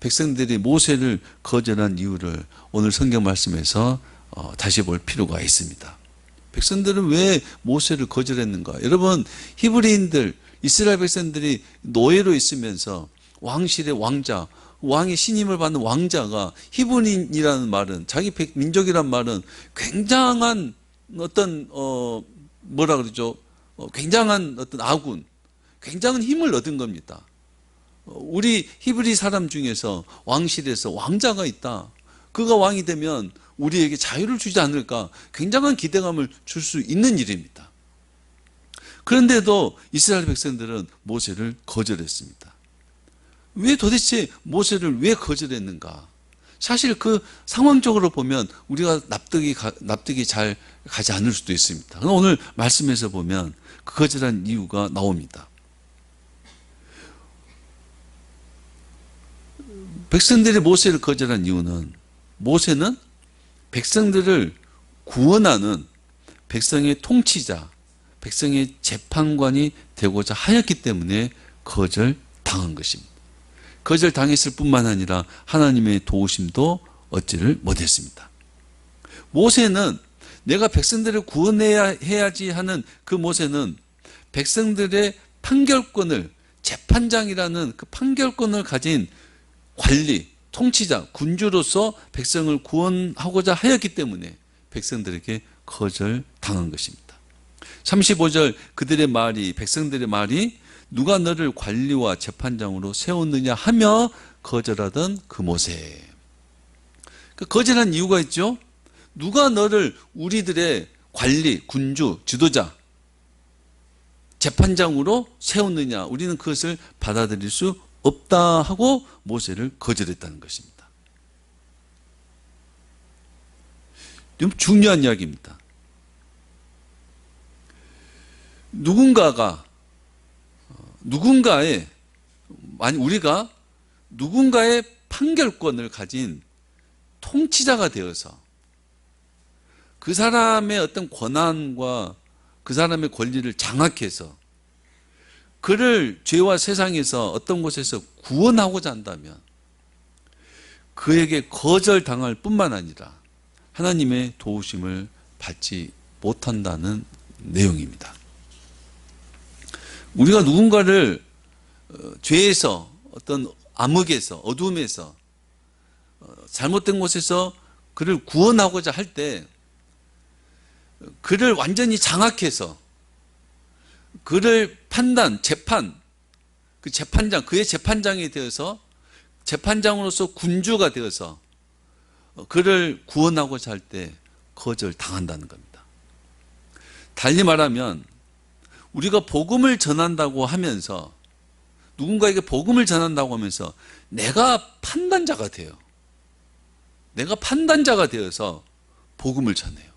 백성들이 모세를 거절한 이유를 오늘 성경 말씀에서 다시 볼 필요가 있습니다. 백성들은 왜 모세를 거절했는가? 여러분, 히브리인들, 이스라엘 백성들이 노예로 있으면서 왕실의 왕자, 왕의 신임을 받는 왕자가, 히브리인이라는 말은, 자기 민족이란 말은 굉장한 어떤 뭐라 그러죠? 굉장한 어떤 아군, 굉장한 힘을 얻은 겁니다. 우리 히브리 사람 중에서 왕실에서 왕자가 있다, 그가 왕이 되면 우리에게 자유를 주지 않을까, 굉장한 기대감을 줄 수 있는 일입니다. 그런데도 이스라엘 백성들은 모세를 거절했습니다. 왜 도대체 모세를 왜 거절했는가? 사실 그 상황적으로 보면 우리가 납득이 잘 가지 않을 수도 있습니다. 그러나 오늘 말씀에서 보면 그 거절한 이유가 나옵니다. 백성들이 모세를 거절한 이유는, 모세는 백성들을 구원하는 백성의 통치자, 백성의 재판관이 되고자 하였기 때문에 거절당한 것입니다. 거절당했을 뿐만 아니라 하나님의 도우심도 얻지를 못했습니다. 모세는 내가 백성들을 구원해야지 하는 그 모세는 백성들의 판결권을, 재판장이라는 그 판결권을 가진 관리, 통치자, 군주로서 백성을 구원하고자 하였기 때문에 백성들에게 거절당한 것입니다. 35절 그들의 말이, 백성들의 말이 누가 너를 관리와 재판장으로 세웠느냐 하며 거절하던 그 모세. 그 거절한 이유가 있죠. 누가 너를 우리들의 관리, 군주, 지도자, 재판장으로 세웠느냐, 우리는 그것을 받아들일 수 없다 하고 모세를 거절했다는 것입니다. 좀 중요한 이야기입니다. 우리가 누군가의 판결권을 가진 통치자가 되어서 그 사람의 어떤 권한과 그 사람의 권리를 장악해서 그를 죄와 세상에서 어떤 곳에서 구원하고자 한다면 그에게 거절당할 뿐만 아니라 하나님의 도우심을 받지 못한다는 내용입니다. 우리가 누군가를 죄에서, 어떤 암흑에서, 어둠에서, 잘못된 곳에서 그를 구원하고자 할 때 그를 완전히 장악해서 그를 판단, 재판, 그 재판장, 그의 재판장이 되어서 재판장으로서 군주가 되어서 그를 구원하고자 할 때 거절당한다는 겁니다. 달리 말하면 우리가 복음을 전한다고 하면서, 누군가에게 복음을 전한다고 하면서 내가 판단자가 돼요. 내가 판단자가 되어서 복음을 전해요.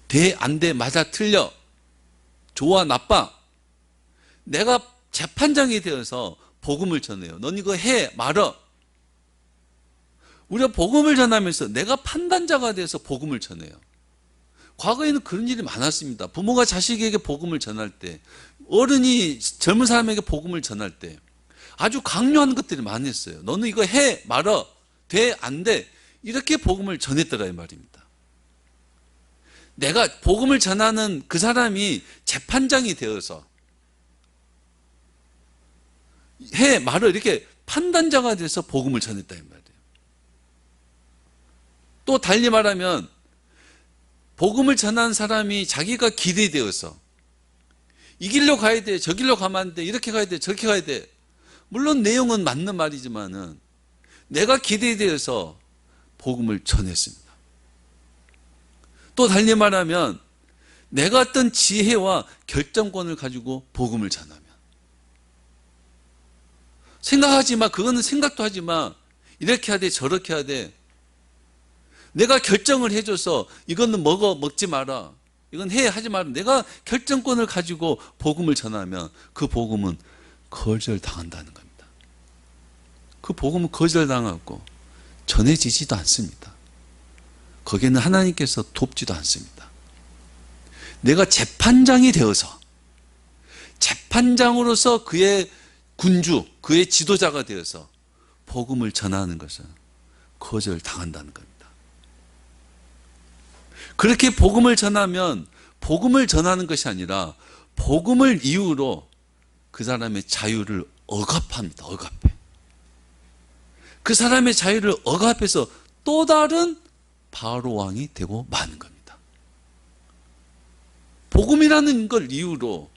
돼, 안 돼, 맞아, 틀려, 좋아, 나빠. 내가 재판장이 되어서 복음을 전해요. 넌 이거 해, 말어. 우리가 복음을 전하면서 내가 판단자가 돼서 복음을 전해요. 과거에는 그런 일이 많았습니다. 부모가 자식에게 복음을 전할 때, 어른이 젊은 사람에게 복음을 전할 때 아주 강요하는 것들이 많았어요. 너는 이거 해, 말어, 돼, 안 돼, 이렇게 복음을 전했더라 이 말입니다. 내가 복음을 전하는 그 사람이 재판장이 되어서 해, 말어, 이렇게 판단자가 돼서 복음을 전했다 이 말이에요. 또 달리 말하면 복음을 전한 사람이 자기가 길이 되어서 이 길로 가야 돼, 저 길로 가면 안 돼, 이렇게 가야 돼, 저렇게 가야 돼. 물론 내용은 맞는 말이지만은 내가 길이 되어서 복음을 전했습니다. 또 달리 말하면 내가 어떤 지혜와 결정권을 가지고 복음을 전하면, 생각하지 마, 그거는 생각도 하지 마, 이렇게 해야 돼, 저렇게 해야 돼, 내가 결정을 해줘서 이거는 먹지 마라, 이건 해, 하지 마라, 내가 결정권을 가지고 복음을 전하면 그 복음은 거절당한다는 겁니다. 그 복음은 거절당하고 전해지지도 않습니다. 거기에는 하나님께서 돕지도 않습니다. 내가 재판장이 되어서, 재판장으로서 그의 군주, 그의 지도자가 되어서 복음을 전하는 것은 거절당한다는 겁니다. 그렇게 복음을 전하면 복음을 전하는 것이 아니라 복음을 이유로 그 사람의 자유를 억압합니다. 억압해. 그 사람의 자유를 억압해서 또 다른 바로 왕이 되고 마는 겁니다. 복음이라는 걸 이유로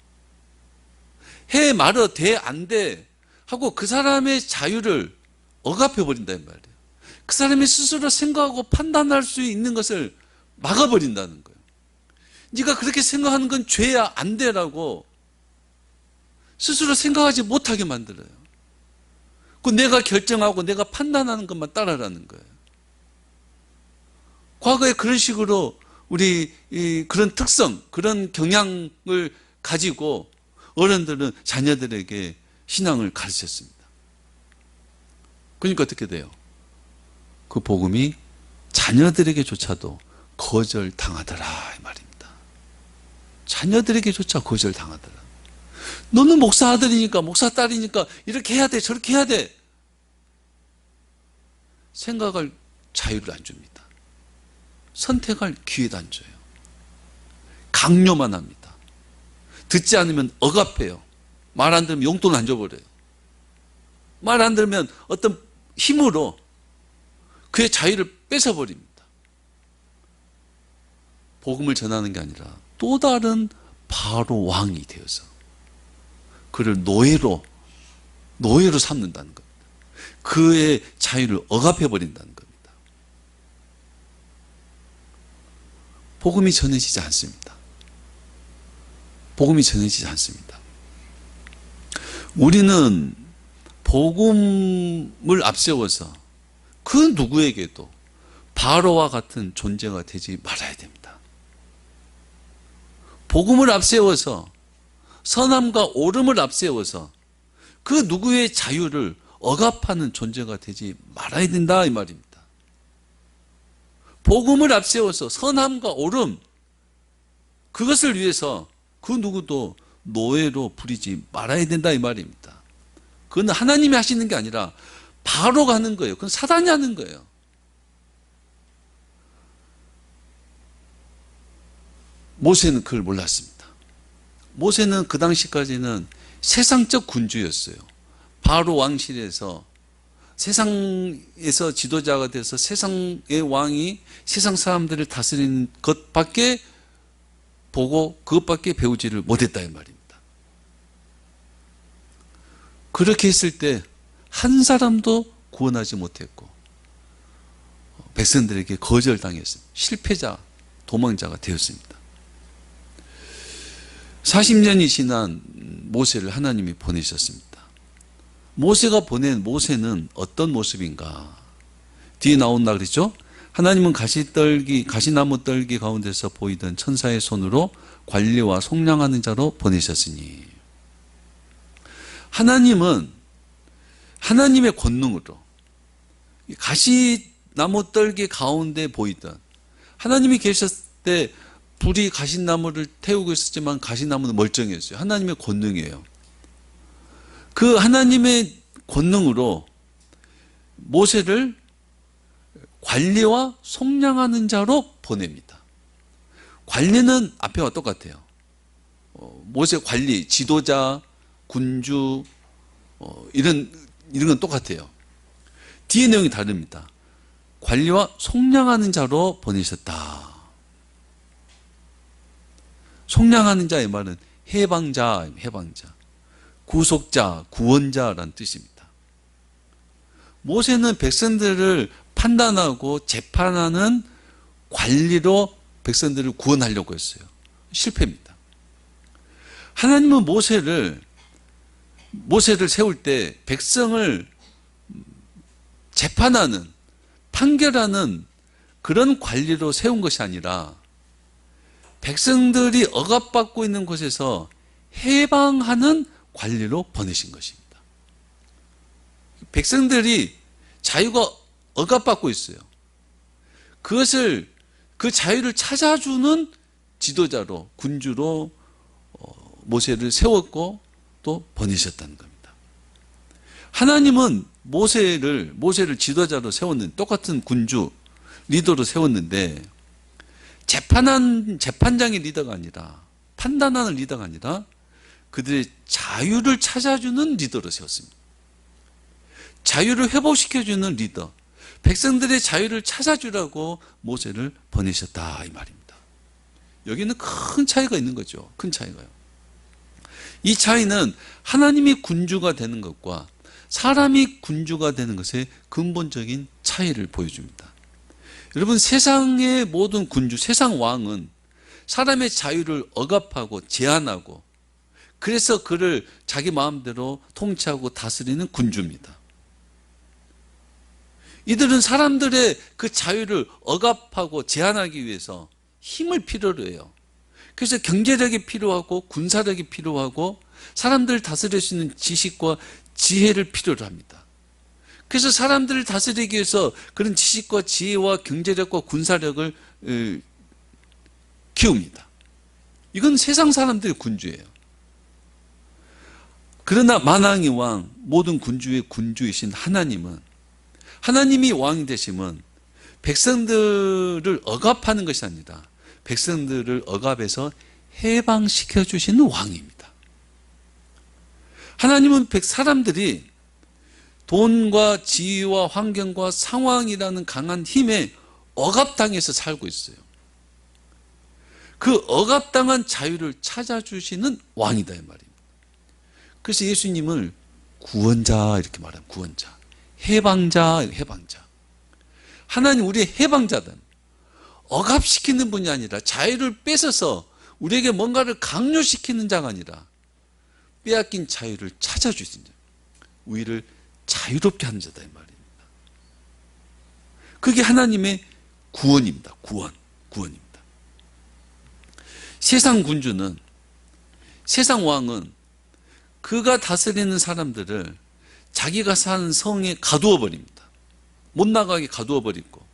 해 말어 돼 안 돼 하고 그 사람의 자유를 억압해 버린다는 말이에요. 그 사람이 스스로 생각하고 판단할 수 있는 것을 막아버린다는 거예요. 네가 그렇게 생각하는 건 죄야, 안 돼라고 스스로 생각하지 못하게 만들어요. 그 내가 결정하고 내가 판단하는 것만 따라라는 거예요. 과거에 그런 식으로 우리 그런 특성, 그런 경향을 가지고 어른들은 자녀들에게 신앙을 가르쳤습니다. 그러니까 어떻게 돼요? 그 복음이 자녀들에게조차도 거절당하더라 이 말입니다. 자녀들에게조차 거절당하더라. 너는 목사 아들이니까 목사 딸이니까 이렇게 해야 돼 저렇게 해야 돼 생각할 자유를 안 줍니다. 선택할 기회도 안 줘요. 강요만 합니다. 듣지 않으면 억압해요. 말 안 들으면 용돈 안 줘버려요. 말 안 들으면 어떤 힘으로 그의 자유를 뺏어버립니다. 복음을 전하는 게 아니라 또 다른 바로 왕이 되어서 그를 노예로 삼는다는 겁니다. 그의 자유를 억압해버린다는 겁니다. 복음이 전해지지 않습니다. 복음이 전해지지 않습니다. 우리는 복음을 앞세워서 그 누구에게도 바로와 같은 존재가 되지 말아야 됩니다. 복음을 앞세워서 선함과 옳음을 앞세워서 그 누구의 자유를 억압하는 존재가 되지 말아야 된다 이 말입니다. 복음을 앞세워서 선함과 옳음 그것을 위해서 그 누구도 노예로 부리지 말아야 된다 이 말입니다. 그건 하나님이 하시는 게 아니라 바로가 하는 거예요. 그건 사단이 하는 거예요. 모세는 그걸 몰랐습니다. 모세는 그 당시까지는 세상적 군주였어요. 바로 왕실에서 세상에서 지도자가 돼서 세상의 왕이 세상 사람들을 다스리는 것밖에 보고 그것밖에 배우지를 못했다 이 말입니다. 그렇게 했을 때 한 사람도 구원하지 못했고 백성들에게 거절당했습니다. 실패자, 도망자가 되었습니다. 40년이 지난 모세를 하나님이 보내셨습니다. 모세가 보낸 모세는 어떤 모습인가? 뒤에 나온다 그랬죠? 하나님은 가시나무 떨기 가운데서 보이던 천사의 손으로 관리와 속량하는 자로 보내셨으니 하나님은 하나님의 권능으로 가시나무 떨기 가운데 보이던 하나님이 계셨을 때 불이 가시나무를 태우고 있었지만 가시나무는 멀쩡했어요. 하나님의 권능이에요. 그 하나님의 권능으로 모세를 관리와 속량하는 자로 보냅니다. 관리는 앞에와 똑같아요. 모세 관리, 지도자, 군주 이런 건 똑같아요. 뒤에 내용이 다릅니다. 관리와 속량하는 자로 보내셨다. 속량하는 자의 말은 해방자, 구속자, 구원자라는 뜻입니다. 모세는 백성들을 판단하고 재판하는 관리로 백성들을 구원하려고 했어요. 실패입니다. 하나님은 모세를 세울 때 백성을 재판하는, 판결하는 그런 관리로 세운 것이 아니라 백성들이 억압받고 있는 곳에서 해방하는 관리로 보내신 것입니다. 백성들이 자유가 억압받고 있어요. 그 자유를 찾아주는 지도자로, 군주로 모세를 세웠고 또 보내셨다는 겁니다. 하나님은 모세를 지도자로 세웠는데, 똑같은 군주 리더로 세웠는데, 재판장의 리더가 아니라, 판단하는 리더가 아니라 그들의 자유를 찾아주는 리더로 세웠습니다. 자유를 회복시켜주는 리더, 백성들의 자유를 찾아주라고 모세를 보내셨다, 이 말입니다. 여기는 큰 차이가 있는 거죠. 큰 차이가요. 이 차이는 하나님이 군주가 되는 것과 사람이 군주가 되는 것의 근본적인 차이를 보여줍니다. 여러분, 세상의 모든 군주, 세상 왕은 사람의 자유를 억압하고 제한하고, 그래서 그를 자기 마음대로 통치하고 다스리는 군주입니다. 이들은 사람들의 그 자유를 억압하고 제한하기 위해서 힘을 필요로 해요. 그래서 경제력이 필요하고 군사력이 필요하고 사람들을 다스릴 수 있는 지식과 지혜를 필요로 합니다. 그래서 사람들을 다스리기 위해서 그런 지식과 지혜와 경제력과 군사력을 키웁니다. 이건 세상 사람들의 군주예요. 그러나 만왕의 왕, 모든 군주의 군주이신 하나님이 왕이 되시면 백성들을 억압하는 것이 아니라 백성들을 억압해서 해방시켜 주시는 왕입니다. 하나님은 사람들이 돈과 지위와 환경과 상황이라는 강한 힘에 억압당해서 살고 있어요. 그 억압당한 자유를 찾아주시는 왕이다, 이 말입니다. 그래서 예수님을 구원자 이렇게 말합니다. 구원자, 해방자. 하나님 우리의 해방자다. 억압시키는 분이 아니라 자유를 뺏어서 우리에게 뭔가를 강요시키는 자가 아니라 빼앗긴 자유를 찾아주신 자, 우리를 자유롭게 하는 자다, 이 말입니다. 그게 하나님의 구원입니다. 구원입니다. 세상 군주는, 세상 왕은 그가 다스리는 사람들을 자기가 사는 성에 가두어 버립니다. 못 나가게 가두어 버리고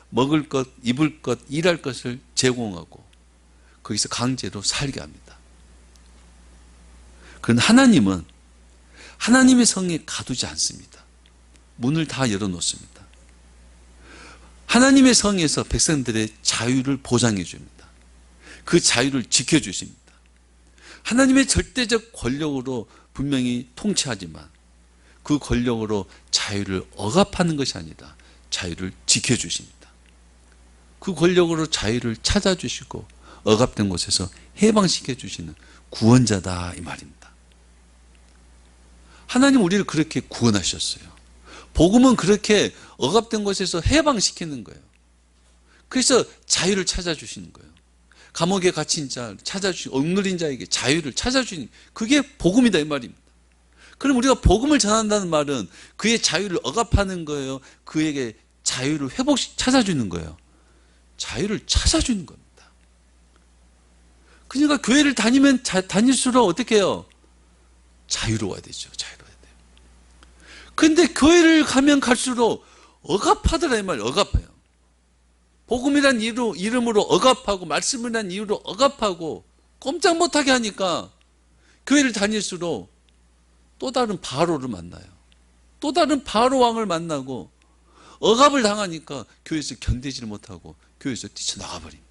먹을 것, 입을 것, 일할 것을 제공하고 거기서 강제로 살게 합니다. 그런데 하나님은 하나님의 성에 가두지 않습니다. 문을 다 열어놓습니다. 하나님의 성에서 백성들의 자유를 보장해 줍니다. 그 자유를 지켜주십니다. 하나님의 절대적 권력으로 분명히 통치하지만 그 권력으로 자유를 억압하는 것이 아니라 자유를 지켜주십니다. 그 권력으로 자유를 찾아주시고 억압된 곳에서 해방시켜 주시는 구원자다, 이 말입니다. 하나님 우리를 그렇게 구원하셨어요. 복음은 그렇게 억압된 곳에서 해방시키는 거예요. 그래서 자유를 찾아주시는 거예요. 감옥에 갇힌 자 찾아주시고 억눌린 자에게 자유를 찾아주시는, 그게 복음이다, 이 말입니다. 그럼 우리가 복음을 전한다는 말은 그의 자유를 억압하는 거예요? 그에게 자유를 찾아주는 거예요? 자유를 찾아주는 겁니다. 그러니까 교회를 다닐수록 어떻게 해요? 자유로워야 되죠. 자유로워야 돼요. 그런데 교회를 가면 갈수록 억압하더라, 이 말이에요. 억압해요. 복음이란 이름으로 억압하고 말씀이란 이유로 억압하고 꼼짝 못하게 하니까 교회를 다닐수록 또 다른 바로를 만나요. 또 다른 바로 왕을 만나고 억압을 당하니까 교회에서 견디지를 못하고 교회에서 뛰쳐나가 버립니다.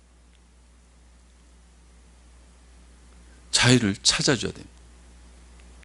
자유를 찾아줘야 됩니다.